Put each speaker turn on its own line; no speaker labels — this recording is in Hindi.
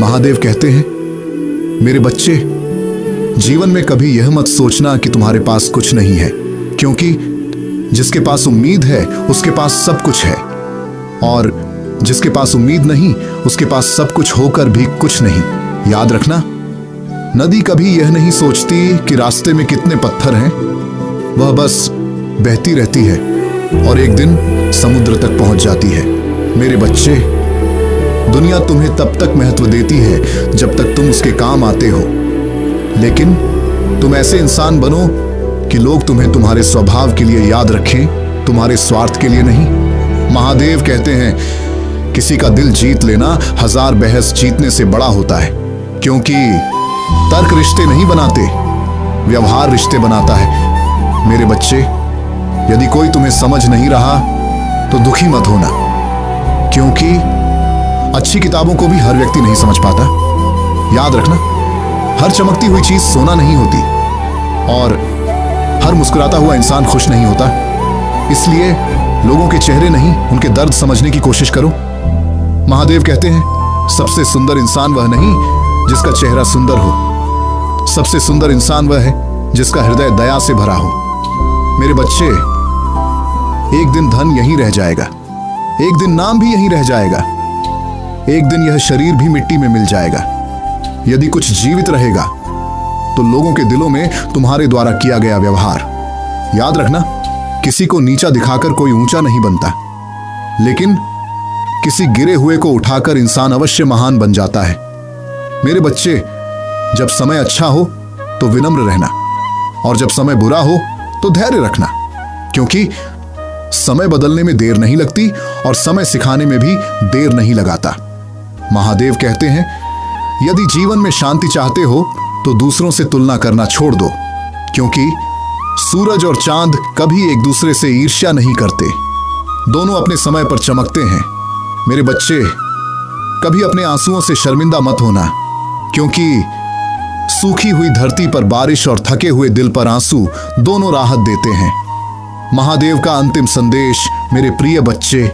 महादेव कहते हैं, मेरे बच्चे, जीवन में कभी यह मत सोचना कि तुम्हारे पास कुछ नहीं है, क्योंकि जिसके पास उम्मीद है उसके पास सब कुछ है, और जिसके पास उम्मीद नहीं उसके पास सब कुछ होकर भी कुछ नहीं। याद रखना, नदी कभी यह नहीं सोचती कि रास्ते में कितने पत्थर हैं, वह बस बहती रहती है और एक दिन समुद्र तक पहुंच जाती है। मेरे बच्चे, दुनिया तुम्हें तब तक महत्व देती है जब तक तुम उसके काम आते हो, लेकिन तुम ऐसे इंसान बनो कि लोग तुम्हें तुम्हारे स्वभाव के लिए याद रखें, तुम्हारे स्वार्थ के लिए नहीं। महादेव कहते हैं, किसी का दिल जीत लेना 1000 बहस जीतने से बड़ा होता है, क्योंकि तर्क रिश्ते नहीं बनाते, व्यवहार रिश्ते बनाता है। मेरे बच्चे, यदि कोई तुम्हें समझ नहीं रहा तो दुखी मत होना, क्योंकि अच्छी किताबों को भी हर व्यक्ति नहीं समझ पाता। याद रखना, हर चमकती हुई चीज सोना नहीं होती और हर मुस्कुराता हुआ इंसान खुश नहीं होता। इसलिए लोगों के चेहरे नहीं, उनके दर्द समझने की कोशिश करो। महादेव कहते हैं, सबसे सुंदर इंसान वह नहीं जिसका चेहरा सुंदर हो, सबसे सुंदर इंसान वह है जिसका हृदय दया से भरा हो। मेरे बच्चे, एक दिन धन यहीं रह जाएगा, एक दिन नाम भी यहीं रह जाएगा, एक दिन यह शरीर भी मिट्टी में मिल जाएगा। यदि कुछ जीवित रहेगा तो लोगों के दिलों में तुम्हारे द्वारा किया गया व्यवहार। याद रखना, किसी को नीचा दिखाकर कोई ऊंचा नहीं बनता, लेकिन किसी गिरे हुए को उठाकर इंसान अवश्य महान बन जाता है। मेरे बच्चे, जब समय अच्छा हो तो विनम्र रहना, और जब समय बुरा हो तो धैर्य रखना, क्योंकि समय बदलने में देर नहीं लगती और समय सिखाने में भी देर नहीं लगाता। महादेव कहते हैं, यदि जीवन में शांति चाहते हो तो दूसरों से तुलना करना छोड़ दो, क्योंकि सूरज और चांद कभी एक दूसरे से ईर्ष्या नहीं करते, दोनों अपने समय पर चमकते हैं। मेरे बच्चे, कभी अपने आंसुओं से शर्मिंदा मत होना, क्योंकि सूखी हुई धरती पर बारिश और थके हुए दिल पर आंसू दोनों राहत देते हैं। महादेव का अंतिम संदेश, मेरे प्रिय बच्चे,